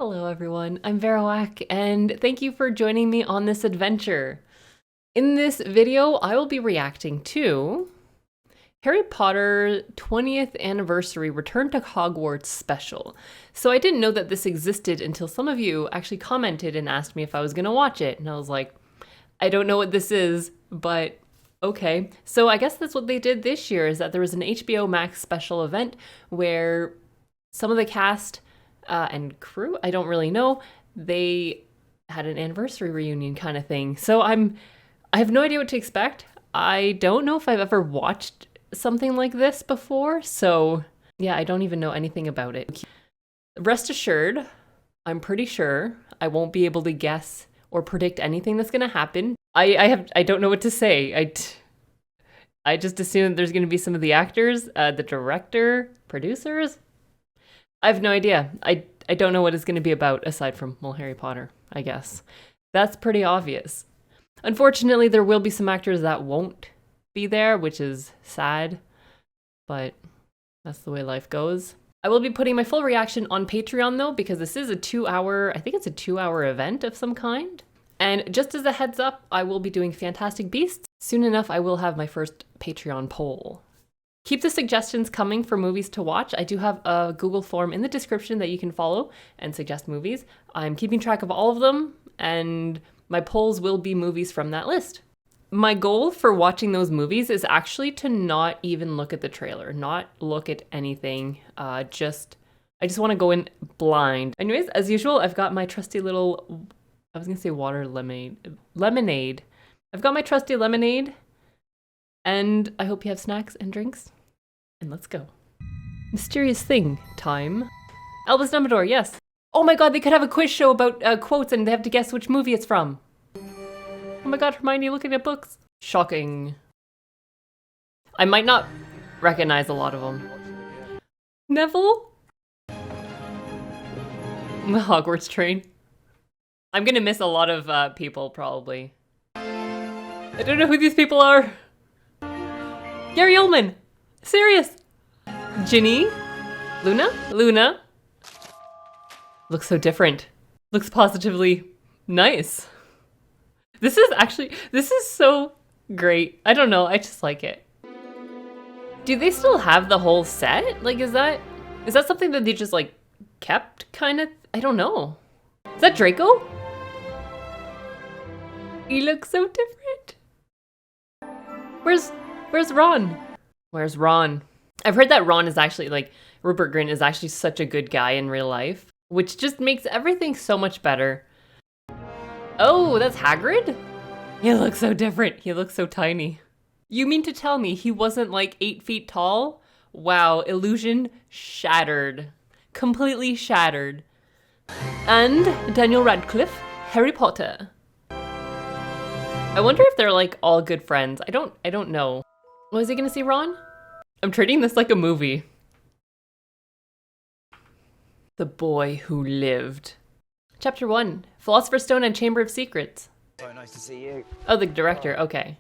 Hello everyone, I'm Verowak, and thank you for joining me on this adventure. In this video, I will be reacting to Harry Potter 20th Anniversary Return to Hogwarts special. So I didn't know that this existed until some of you actually commented and asked me if I was gonna watch it, and I was like, I don't know what this is, but okay. So I guess that's what they did this year, is that there was an HBO Max special event where some of the cast and crew, I don't really know, they had an anniversary reunion kind of thing. So I have no idea what to expect. I don't know if I've ever watched something like this before, so yeah, I don't even know anything about it. Rest assured, I'm pretty sure I won't be able to guess or predict anything that's gonna happen. I don't know what to say. I just assume there's gonna be some of the actors, the director, producers. I have no idea. I don't know what it's going to be about aside from, well, Harry Potter, I guess. That's pretty obvious. Unfortunately, there will be some actors that won't be there, which is sad, but that's the way life goes. I will be putting my full reaction on Patreon though, because this is a 2-hour, I think it's a 2-hour event of some kind. And just as a heads up, I will be doing Fantastic Beasts. Soon enough, I will have my first Patreon poll. Keep the suggestions coming for movies to watch. I do have a Google form in the description that you can follow and suggest movies. I'm keeping track of all of them, and my polls will be movies from that list. My goal for watching those movies is actually to not even look at the trailer, not look at anything. I just want to go in blind. Anyways, as usual, I've got my trusty little, I was gonna say water lemonade. I've got my trusty lemonade. And I hope you have snacks and drinks. And let's go. Mysterious thing time. Albus Dumbledore, yes. Oh my god, they could have a quiz show about quotes and they have to guess which movie it's from. Oh my god, Hermione looking at books. Shocking. I might not recognize a lot of them. Neville? The Hogwarts train. I'm gonna miss a lot of people, probably. I don't know who these people are. Gary Oldman! Serious! Ginny? Luna? Looks so different. Looks positively nice. This is so great. I don't know, I just like it. Do they still have the whole set? Like, is that something that they just like kept kind of? I don't know. Is that Draco? He looks so different. Where's Ron? Where's Ron? I've heard that Ron is actually, like, Rupert Grint is actually such a good guy in real life, which just makes everything so much better. Oh, that's Hagrid? He looks so different. He looks so tiny. You mean to tell me he wasn't like 8 feet tall? Wow, illusion shattered. Completely shattered. And Daniel Radcliffe, Harry Potter. I wonder if they're like all good friends. I don't know. Was he gonna see Ron? I'm treating this like a movie. The Boy Who Lived. Chapter 1, Philosopher's Stone and Chamber of Secrets. So nice to see you. Oh, the director, okay.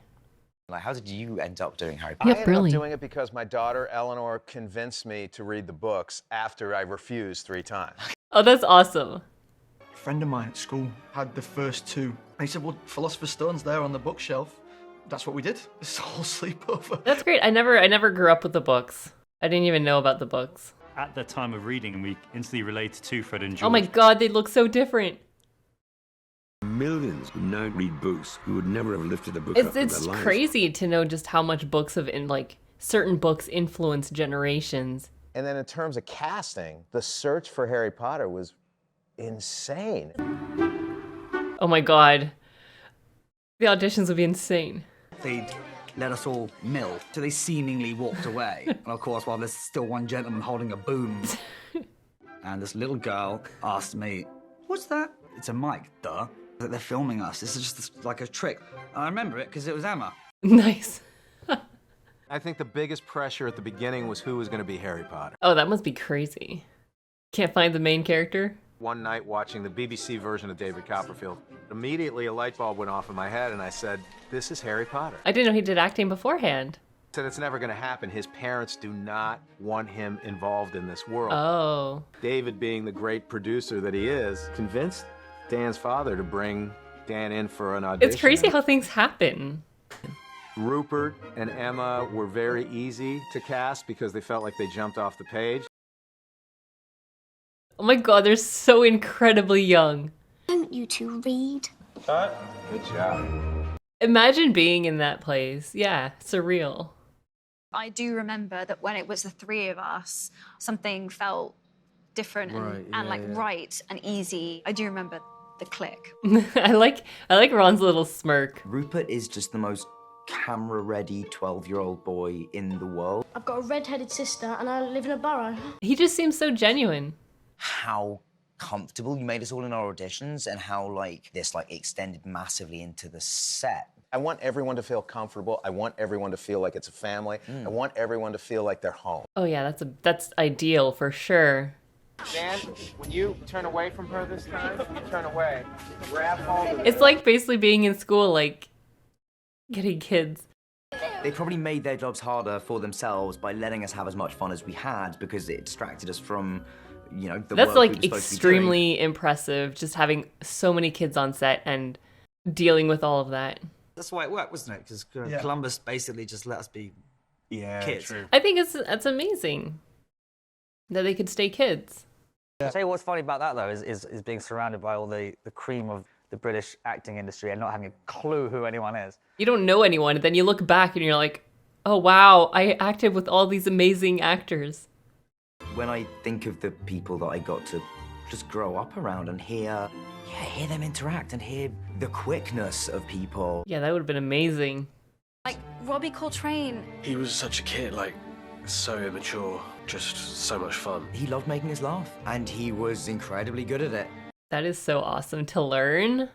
Like, how did you end up doing Harry Yeah, Potter? I ended up doing it because my daughter Eleanor convinced me to read the books after I refused 3 times. Oh, that's awesome. A friend of mine at school had the first 2. He said, well, Philosopher's Stone's there on the bookshelf. That's what we did. This whole sleepover. That's great. I never grew up with the books. I didn't even know about the books. At the time of reading, we instantly related to Fred and George. Oh my god, they look so different. Millions who now read books who would never have lifted a book up in their It's lives. crazy to know just how much books have certain books influence generations. And then in terms of casting, the search for Harry Potter was insane. Oh my god. The auditions would be insane. They'd let us all mill, so they seemingly walked away. And of course, while there's still one gentleman holding a boom. And this little girl asked me, what's that? It's a mic, duh. That they're filming us. This is just like a trick. I remember it because it was Emma. Nice. I think the biggest pressure at the beginning was who was going to be Harry Potter. Oh, that must be crazy. Can't find the main character? One night watching the BBC version of David Copperfield, immediately a light bulb went off in my head and I said, this is Harry Potter. I didn't know he did acting beforehand. Said it's never going to happen. His parents do not want him involved in this world. Oh. David, being the great producer that he is, convinced Dan's father to bring Dan in for an audition. It's crazy how things happen. Rupert and Emma were very easy to cast because they felt like they jumped off the page. Oh my god, they're so incredibly young. Don't you two read? Good job. Imagine being in that place. Yeah, surreal. I do remember that when it was the three of us, something felt different and right and easy. I do remember the click. I like Ron's little smirk. Rupert is just the most camera-ready 12-year-old boy in the world. I've got a red-headed sister and I live in a burrow. He just seems so genuine. How comfortable you made us all in our auditions and how like this like extended massively into the set. I want everyone to feel comfortable. I want everyone to feel like it's a family. I want everyone to feel like they're home. Oh yeah, that's ideal for sure. Dan, when you turn away from her this time, you turn away. Grab hold of It's like basically being in school, like getting kids. They probably made their jobs harder for themselves by letting us have as much fun as we had because it distracted us from, you know, the That's work we like were supposed to be doing. extremely impressive, just having so many kids on set and dealing with all of that. That's why it worked, wasn't it? Because Columbus basically just let us be kids. True. I think it's amazing that they could stay kids. I'll tell you what's funny about that, though, is being surrounded by all the cream of the British acting industry and not having a clue who anyone is. You don't know anyone, and then you look back and you're like, oh wow, I acted with all these amazing actors. When I think of the people that I got to just grow up around and hear them interact and hear the quickness of people. Yeah, that would have been amazing. Like Robbie Coltrane. He was such a kid, like, so immature, just so much fun. He loved making us laugh, and he was incredibly good at it. That is so awesome to learn.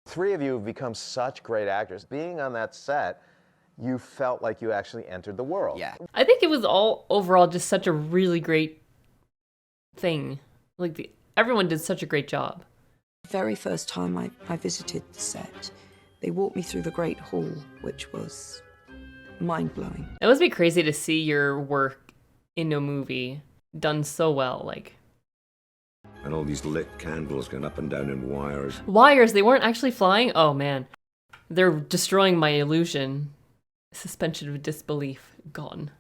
Three of you have become such great actors. Being on that set, you felt like you actually entered the world. Yeah. I think it was all overall just such a really great thing. Like everyone did such a great job. The very first time I visited the set, they walked me through the Great Hall, which was mind-blowing. It must be crazy to see your work in a movie done so well, like. And all these lit candles going up and down in wires. Wires, they weren't actually flying? Oh man. They're destroying my illusion. Suspension of disbelief gone.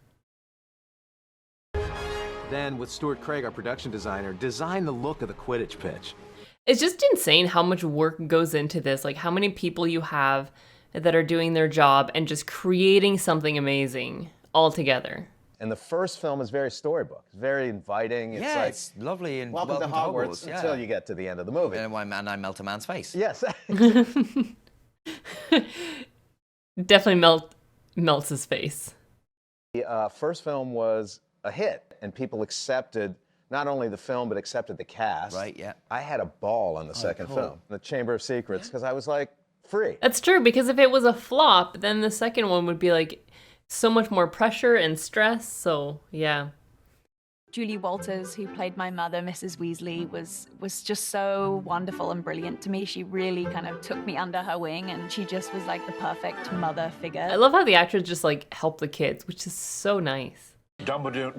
Then, with Stuart Craig, our production designer, designed the look of the Quidditch pitch. It's just insane how much work goes into this, like how many people you have that are doing their job and just creating something amazing all together. And the first film is very storybook. It's very inviting. It's like, it's lovely and welcome to Hogwarts until you get to the end of the movie. And I melt a man's face. Yes. Definitely melts his face. The first film was a hit, and people accepted not only the film, but accepted the cast. Right, yeah. I had a ball on the second film, The Chamber of Secrets, because I was like, free. That's true, because if it was a flop, then the second one would be like so much more pressure and stress, so yeah. Julie Walters, who played my mother, Mrs. Weasley, was just so wonderful and brilliant to me. She really kind of took me under her wing, and she just was like the perfect mother figure. I love how the actors just like help the kids, which is so nice. Dumbledore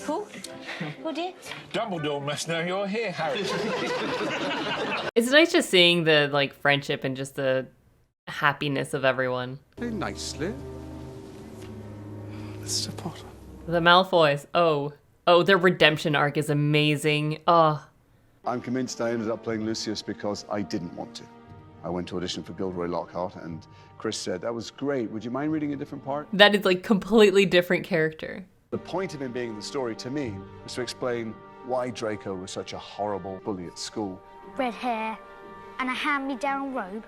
Who did? Dumbledore must know you're here, Harry. It's nice just seeing the like friendship and just the happiness of everyone. Very nicely. Mr. Potter. The Malfoys. Oh, their redemption arc is amazing. Oh. I'm convinced I ended up playing Lucius because I didn't want to. I went to audition for Gilderoy Lockhart, and Chris said, that was great. Would you mind reading a different part? That is like completely different character. The point of him being in the story to me was to explain why Draco was such a horrible bully at school. Red hair and a hand-me-down robe.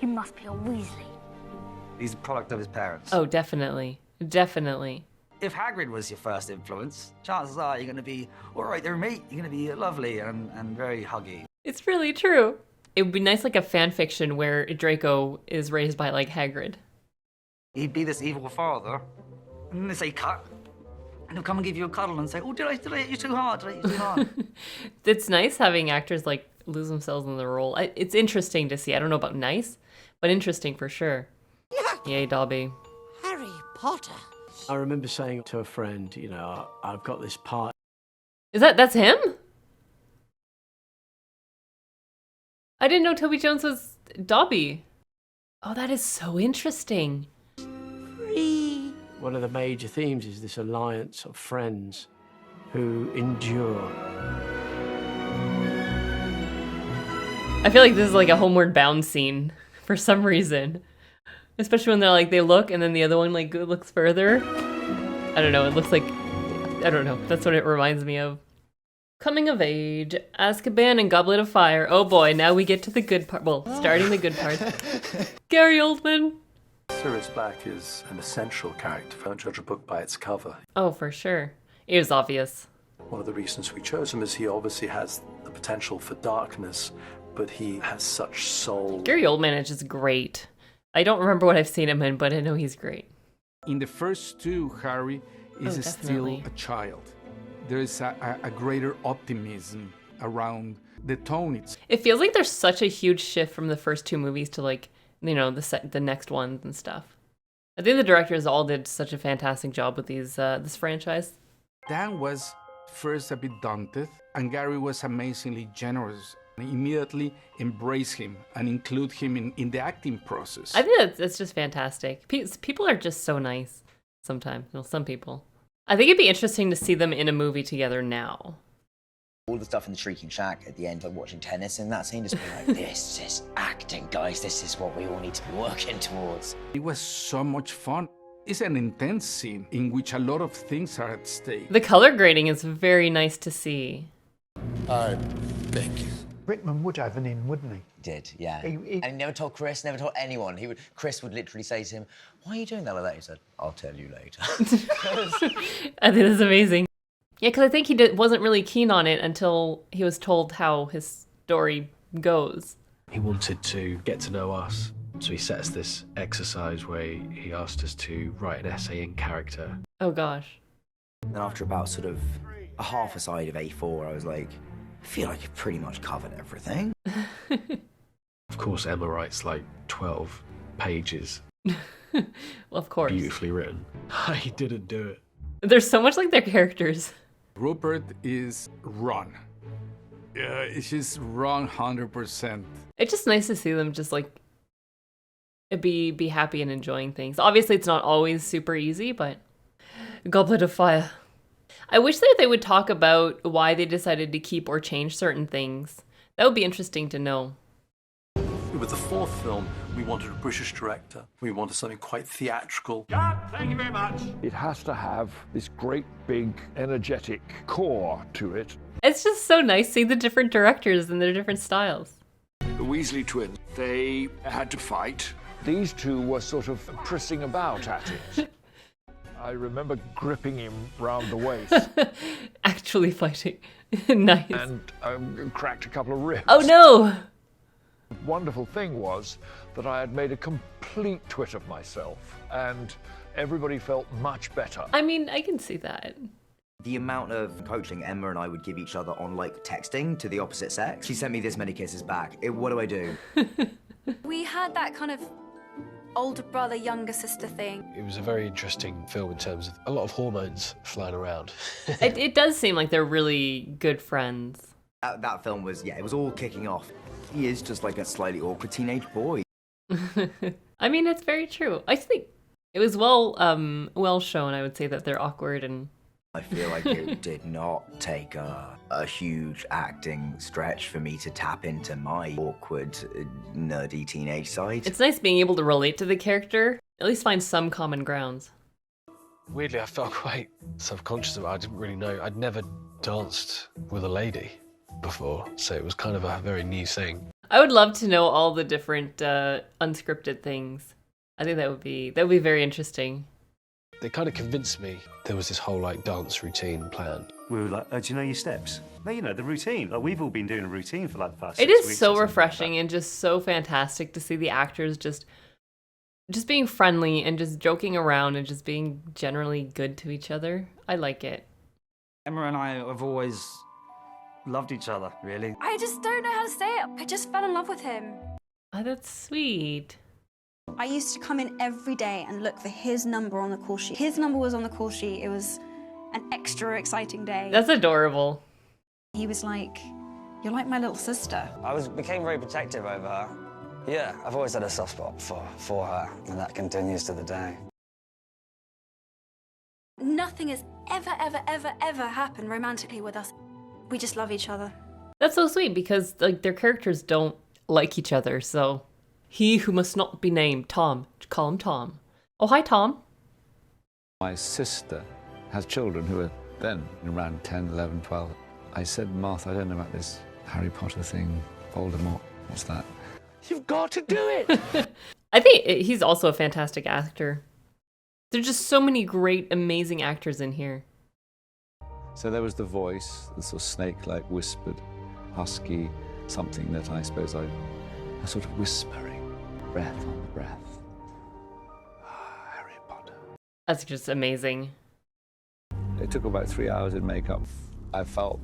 You must be a Weasley. He's a product of his parents. Oh, definitely. Definitely. If Hagrid was your first influence, chances are you're going to be, all right there, mate. You're going to be lovely and very huggy. It's really true. It would be nice, like a fan fiction where Draco is raised by like Hagrid. He'd be this evil father, and then they say cut, and he'll come and give you a cuddle and say, "Oh, did I hit you too hard? Did I hit you too hard?" It's nice having actors like lose themselves in the role. It's interesting to see. I don't know about nice, but interesting for sure. Yeah. Yay, Dobby. Potter. I remember saying to a friend, you know, I've got this part. That's him? I didn't know Toby Jones was Dobby. Oh, that is so interesting. One of the major themes is this alliance of friends who endure. I feel like this is like a Homeward Bound scene for some reason. Especially when they're like, they look and then the other one like looks further. I don't know, it looks like, I don't know, that's what it reminds me of. Coming of age, Azkaban and Goblet of Fire. Oh boy, now we get to the good part. Well, starting the good part. Gary Oldman. Sirius Black is an essential character. Don't judge a book by its cover. Oh, for sure. It was obvious. One of the reasons we chose him is he obviously has the potential for darkness, but he has such soul. Gary Oldman is just great. I don't remember what I've seen him in, but I know he's great. In the first two, Harry is still definitely. a child. There is a greater optimism around the tone. It feels like there's such a huge shift from the first two movies to like, you know, the next ones and stuff. I think the directors all did such a fantastic job with these this franchise. Dan was first a bit daunted, and Gary was amazingly generous. Immediately embrace him and include him in the acting process. I think that's just fantastic. People are just so nice sometimes. Well, some people. I think it'd be interesting to see them in a movie together now. All the stuff in the Shrieking Shack at the end, like watching tennis in that scene, just being like, this is acting, guys. This is what we all need to be working towards. It was so much fun. It's an intense scene in which a lot of things are at stake. The color grading is very nice to see. I beg you. Rickman would have an in, wouldn't he? Did, yeah. And he never told Chris, never told anyone. Chris would literally say to him, why are you doing that like that? He said, I'll tell you later. I think that's amazing. Yeah, because I think he wasn't really keen on it until he was told how his story goes. He wanted to get to know us, so he set us this exercise where he asked us to write an essay in character. Oh gosh. And after about sort of a half a side of A4, I was like, I feel like you've pretty much covered everything. Of course, Emma writes like 12 pages. Well, of course. Beautifully written. I didn't do it. There's so much like their characters. Rupert is Ron. It's just Ron 100%. It's just nice to see them just like be happy and enjoying things. Obviously, it's not always super easy, but Goblet of Fire. I wish that they would talk about why they decided to keep or change certain things. That would be interesting to know. With the fourth film, we wanted a British director. We wanted something quite theatrical. Thank you very much. It has to have this great, big, energetic core to it. It's just so nice seeing the different directors and their different styles. The Weasley twins, they had to fight. These two were sort of pressing about at it. I remember gripping him round the waist. Actually fighting. Nice. And cracked a couple of ribs. Oh no! The wonderful thing was that I had made a complete twit of myself, and everybody felt much better. I mean, I can see that. The amount of coaching Emma and I would give each other on, like, texting to the opposite sex. She sent me this many kisses back. What do I do? We had that kind of older brother, younger sister thing. It was a very interesting film in terms of a lot of hormones flying around. It does seem like they're really good friends. That film was, yeah, it was all kicking off. He is just like a slightly awkward teenage boy. I mean, it's very true. I think it was well shown, I would say, that they're awkward and... I feel like it did not take a huge acting stretch for me to tap into my awkward, nerdy teenage side. It's nice being able to relate to the character, at least find some common grounds. Weirdly, I felt quite self-conscious about it. I didn't really know. I'd never danced with a lady before, so it was kind of a very new thing. I would love to know all the different unscripted things. I think that would be very interesting. They kind of convinced me there was this whole like dance routine planned. We were like, do you know your steps? No, you know, the routine. Like, we've all been doing a routine for like the past It 6 is weeks so or something refreshing like and just so fantastic to see the actors just being friendly and just joking around and just being generally good to each other. I like it. Emma and I have always loved each other, really. I just don't know how to say it. I just fell in love with him. Oh, that's sweet. I used to come in every day and look for his number on the call sheet. His number was on the call sheet. It was an extra exciting day. That's adorable. He was like, "You're like my little sister." Became very protective over her. Yeah, I've always had a soft spot for her, and that continues to the day. Nothing has ever happened romantically with us. We just love each other. That's so sweet because like their characters don't like each other, so he who must not be named, Tom, call him Tom. Oh, hi, Tom. My sister has children who are then around 10, 11, 12. I said, Martha, I don't know about this Harry Potter thing, Voldemort, what's that? You've got to do it! I think he's also a fantastic actor. There's just so many great, amazing actors in here. So there was the voice, the sort of snake-like whispered, husky, something that I suppose a sort of whispering, breath on the breath. Harry Potter. That's just amazing. It took about 3 hours in makeup. I felt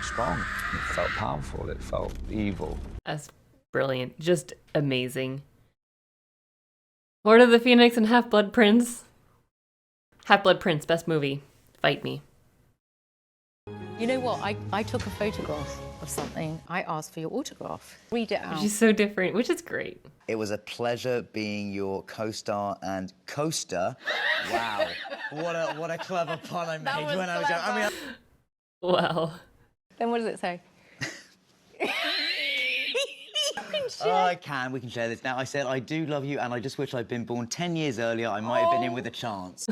strong, it felt powerful, it felt evil. That's brilliant, just amazing. Order of the Phoenix and Half-Blood Prince. Half-Blood Prince, best movie. Fight me. You know what? I took a photograph of something. I asked for your autograph. Read it out. She's so different, which is great. It was a pleasure being your co-star and coaster. Wow, what a clever pun I made when I was young. I mean, wow. Then what does it say? we can share this now. I said, I do love you and I just wish I'd been born 10 years earlier. I might have been in with a chance.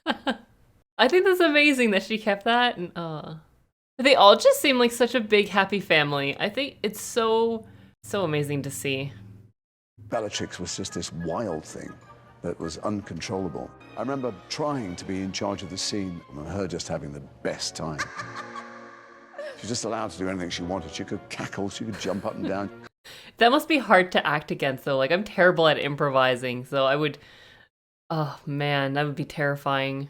I think that's amazing that she kept that. And they all just seem like such a big, happy family. I think it's so amazing to see. Bellatrix was just this wild thing that was uncontrollable. I remember trying to be in charge of the scene and her just having the best time. She was just allowed to do anything she wanted. She could cackle, she could jump up and down. That must be hard to act against, though. Like, I'm terrible at improvising, so I would... Oh, man, that would be terrifying.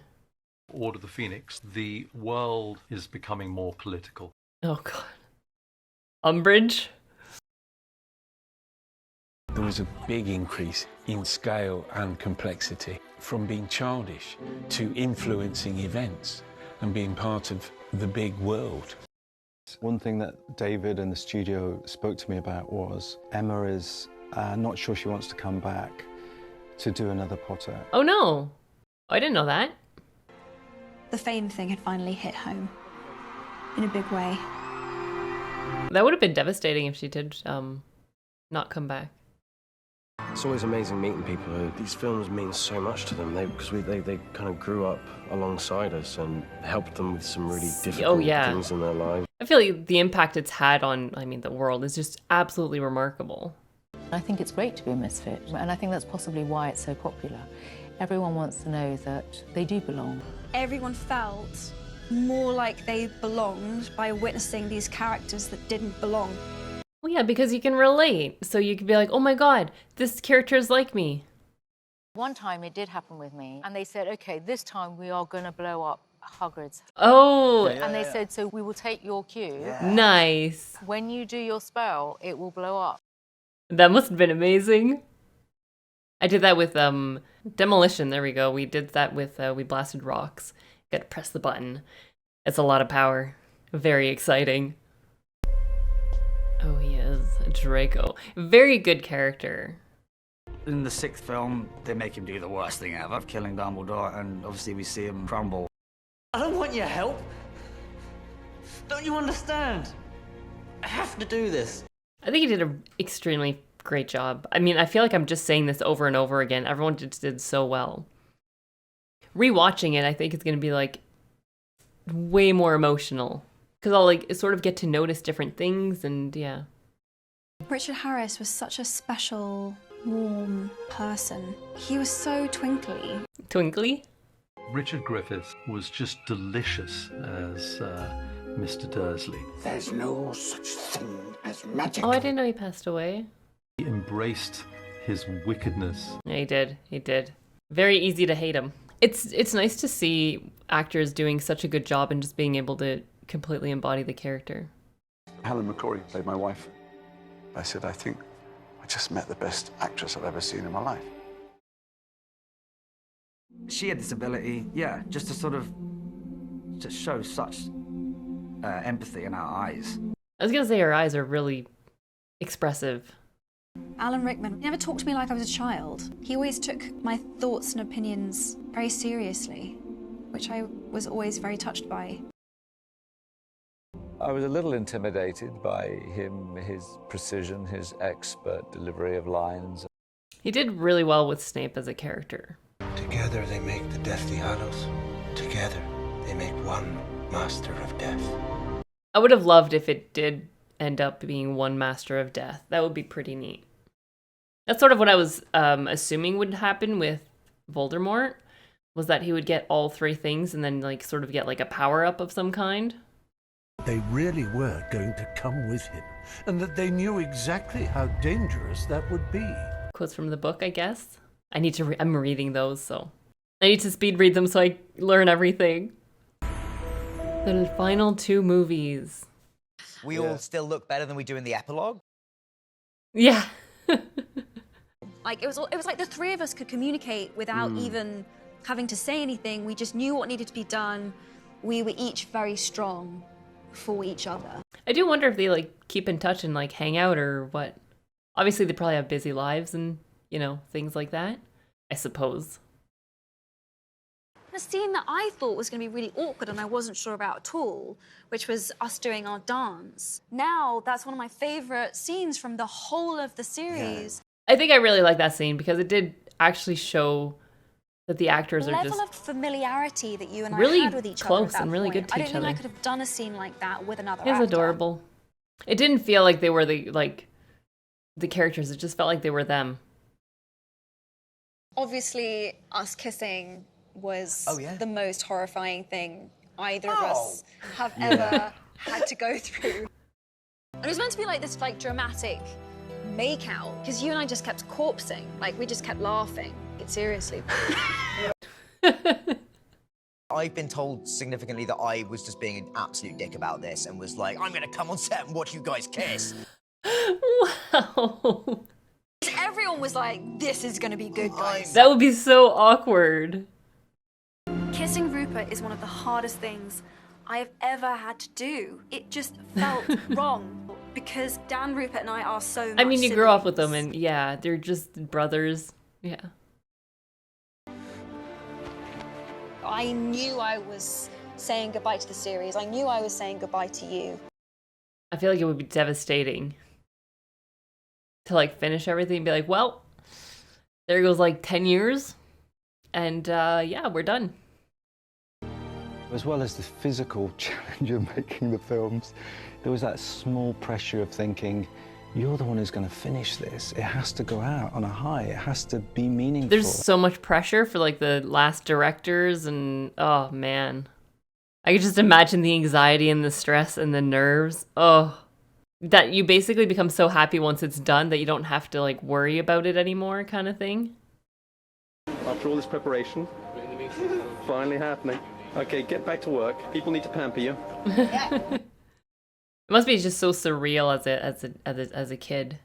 Order of the Phoenix, the world is becoming more political. Oh, God. Umbridge? There was a big increase in scale and complexity, from being childish to influencing events and being part of the big world. One thing that David and the studio spoke to me about was Emma is not sure she wants to come back to do another Potter. Oh, no. I didn't know that. The fame thing had finally hit home in a big way. That would have been devastating if she did not come back. It's always amazing meeting people who these films mean so much to them because they kind of grew up alongside us and helped them with some really difficult things in their lives. I feel like the impact it's had on, the world is just absolutely remarkable. I think it's great to be a misfit, and I think that's possibly why it's so popular. Everyone wants to know that they do belong. Everyone felt more like they belonged by witnessing these characters that didn't belong. Well, yeah, because you can relate. So you can be like, oh my God, this character is like me. One time it did happen with me, and they said, okay, this time we are going to blow up Hogwarts. Oh. And they said, so we will take your cue. Yeah. Nice. When you do your spell, it will blow up. That must have been amazing. I did that with Demolition. There we go. We did that with, we blasted rocks. Got to press the button. It's a lot of power. Very exciting. Oh, he is. Draco. Very good character. In the 6th film, they make him do the worst thing ever, killing Dumbledore, and obviously we see him crumble. I don't want your help. Don't you understand? I have to do this. I think he did an extremely great job. I feel like I'm just saying this over and over again. Everyone just did so well. Rewatching it, I think it's going to be way more emotional. Because I'll sort of get to notice different things and yeah. Richard Harris was such a special, warm person. He was so twinkly. Twinkly? Richard Griffiths was just delicious as Mr. Dursley. There's no such thing as magic. Oh, I didn't know he passed away. He embraced his wickedness. Yeah, he did. He did. Very easy to hate him. It's nice to see actors doing such a good job and just being able to completely embody the character. Helen McCrory played my wife. I said, I think just met the best actress I've ever seen in my life. She had this ability, yeah, just to sort of to show such empathy in our eyes. I was gonna say her eyes are really expressive. Alan Rickman never talked to me like I was a child. He always took my thoughts and opinions very seriously, which I was always very touched by. I was a little intimidated by him, his precision, his expert delivery of lines. He did really well with Snape as a character. Together they make the Deathly Hallows. Together they make one Master of Death. I would have loved if it did end up being one Master of Death. That would be pretty neat. That's sort of what I was assuming would happen with Voldemort, was that he would get all three things and then like sort of get like a power-up of some kind. They really were going to come with him, and that they knew exactly how dangerous that would be. Quotes from the book, I guess. I need to I'm reading those, so I need to speed read them so I learn everything. The final two movies. We all still look better than we do in the epilogue? Yeah. Like it was like the three of us could communicate without even having to say anything. We just knew what needed to be done. We were each very strong for each other. I do wonder if they like keep in touch and like hang out or what. Obviously they probably have busy lives and, you know, things like that, I suppose. A scene that I thought was going to be really awkward and I wasn't sure about at all, which was us doing our dance. Now, that's one of my favorite scenes from the whole of the series. I think I really like that scene because it did actually show that the actors The are level just of familiarity that you and really I had with each other close at that and really point, good to I don't each think I other. could have done a scene like that with another It was actor. adorable. It didn't feel like they were the characters. It just felt like they were them. Obviously, us kissing was Oh, yeah? the most horrifying thing either of us have ever had to go through. And it was meant to be like this like dramatic make-out, because you and I just kept corpsing. Like, we just kept laughing. Seriously. I've been told significantly that I was just being an absolute dick about this and was like, I'm gonna come on set and watch you guys kiss. Wow. Everyone was like, this is gonna be good, guys. That would be so awkward. Kissing Rupert is one of the hardest things I have ever had to do. It just felt wrong because Dan, Rupert, and I are so much I mean, you grew up with siblings. them and yeah, they're just brothers. Yeah. I knew I was saying goodbye to the series. I knew I was saying goodbye to you. I feel like it would be devastating to like finish everything and be like, well, there goes like 10 years and yeah, we're done. As well as the physical challenge of making the films, there was that small pressure of thinking, you're the one who's going to finish this. It has to go out on a high. It has to be meaningful. There's so much pressure for like the last directors and oh man. I could just imagine the anxiety and the stress and the nerves. Oh, that you basically become so happy once it's done that you don't have to like worry about it anymore kind of thing. After all this preparation, finally happening. Okay, get back to work. People need to pamper you. It must be just so surreal as a kid.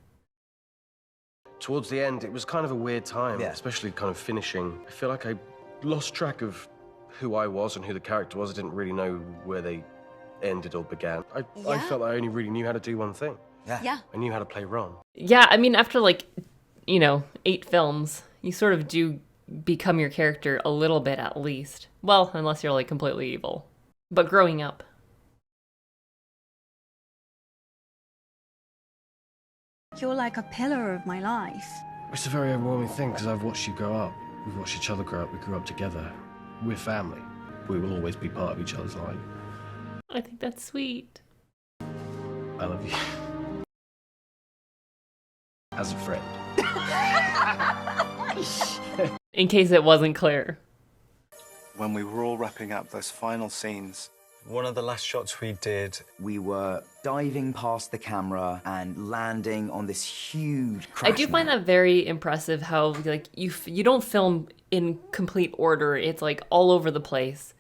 Towards the end, it was kind of a weird time, especially kind of finishing. I feel like I lost track of who I was and who the character was. I didn't really know where they ended or began. I felt I only really knew how to do one thing. Yeah. I knew how to play Ron. Yeah, I mean, after like, 8 films, you sort of do become your character a little bit at least. Well, unless you're like completely evil. But growing up. You're like a pillar of my life. It's a very overwhelming thing because I've watched you grow up. We've watched each other grow up. We grew up together. We're family. We will always be part of each other's life. I think that's sweet. I love you. As a friend. In case it wasn't clear. When we were all wrapping up those final scenes, One of the last shots we did, we were diving past the camera and landing on this huge crash. I do find that very impressive how like you don't film in complete order. It's like all over the place.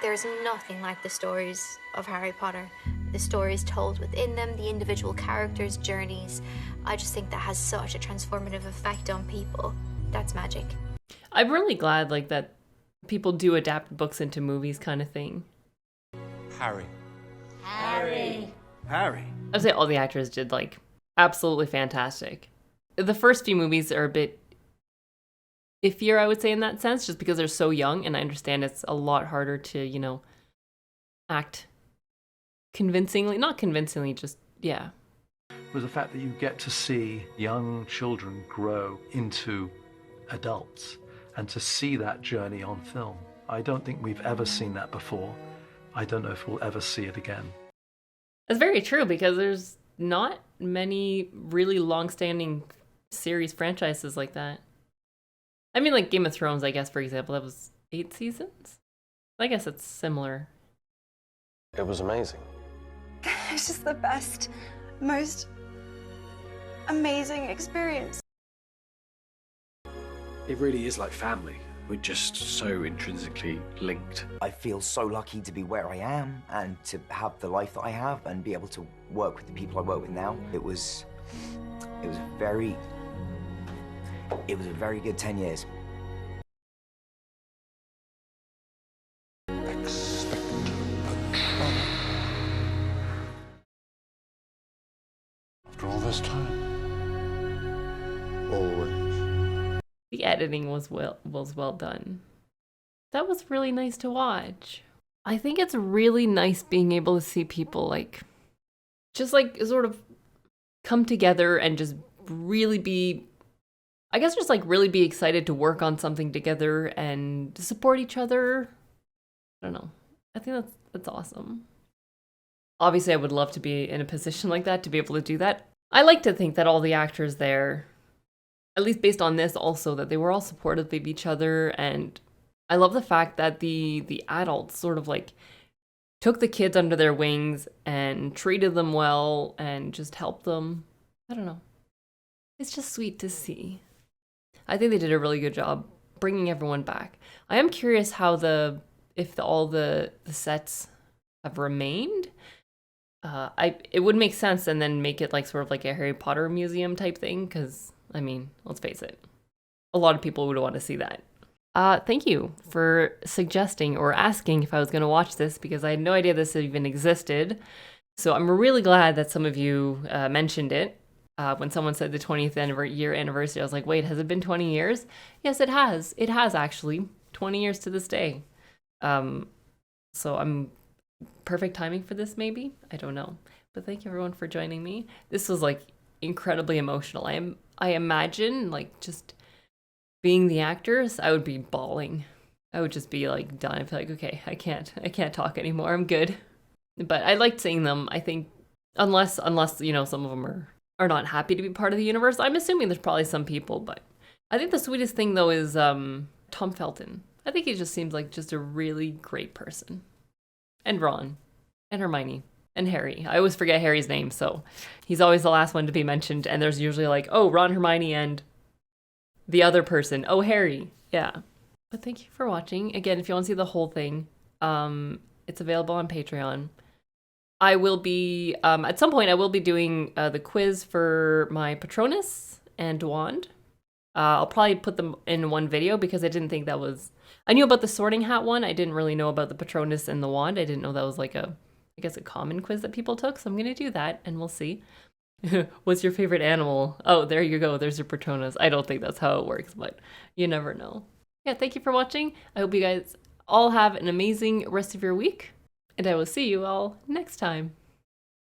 There's nothing like the stories of Harry Potter. The stories told within them, the individual characters' journeys. I just think that has such a transformative effect on people. That's magic. I'm really glad like that people do adapt books into movies kind of thing. Harry. Harry. Harry. I'd say all the actors did like absolutely fantastic. The first few movies are a bit iffier, I would say, in that sense, just because they're so young, and I understand it's a lot harder to, you know, act convincingly. Not convincingly, just, yeah. Was the fact that you get to see young children grow into adults and to see that journey on film. I don't think we've ever seen that before. I don't know if we'll ever see it again. That's very true, because there's not many really long-standing series franchises like that. I mean, like Game of Thrones, I guess, for example, that was 8 seasons? I guess it's similar. It was amazing. It's just the best, most amazing experience. It really is like family. We're just so intrinsically linked. I feel so lucky to be where I am and to have the life that I have and be able to work with the people I work with now. It was a very good 10 years. After all this time. Always. The editing was well done. That was really nice to watch. I think it's really nice being able to see people like just like sort of come together and just really be, I guess, just like really be excited to work on something together and to support each other. I don't know. I think that's awesome. Obviously, I would love to be in a position like that, to be able to do that. I like to think that all the actors there, at least based on this also, that they were all supportive of each other. And I love the fact that the adults sort of like took the kids under their wings and treated them well and just helped them. I don't know. It's just sweet to see. I think they did a really good job bringing everyone back. I am curious how if all the sets have remained. It would make sense, and then make it like sort of like a Harry Potter museum type thing, because I mean, let's face it, a lot of people would want to see that. Thank you for suggesting or asking if I was going to watch this, because I had no idea this even existed. So I'm really glad that some of you mentioned it. When someone said the 20th year anniversary, I was like, wait, has it been 20 years? Yes, it has. It has actually. 20 years to this day. So I'm perfect timing for this, maybe? I don't know. But thank you everyone for joining me. This was like incredibly emotional. I imagine like just being the actors, I would be bawling. I would just be like done. I'd be like, okay, I can't talk anymore. I'm good. But I liked seeing them. I think unless you know, some of them are not happy to be part of the universe. I'm assuming there's probably some people, but I think the sweetest thing though is Tom Felton. I think he just seems like just a really great person. And Ron and Hermione and Harry. I always forget Harry's name, so he's always the last one to be mentioned, and there's usually like, oh, Ron, Hermione, and the other person. Oh, Harry. Yeah. But thank you for watching. Again, if you want to see the whole thing, it's available on Patreon. I will be, at some point, I will be doing the quiz for my Patronus and wand. I'll probably put them in one video, because I didn't think that was... I knew about the sorting hat one. I didn't really know about the Patronus and the wand. I didn't know that was like a common quiz that people took. So I'm going to do that, and we'll see. What's your favorite animal? Oh, there you go. There's your Patronus. I don't think that's how it works, but you never know. Yeah, thank you for watching. I hope you guys all have an amazing rest of your week, and I will see you all next time.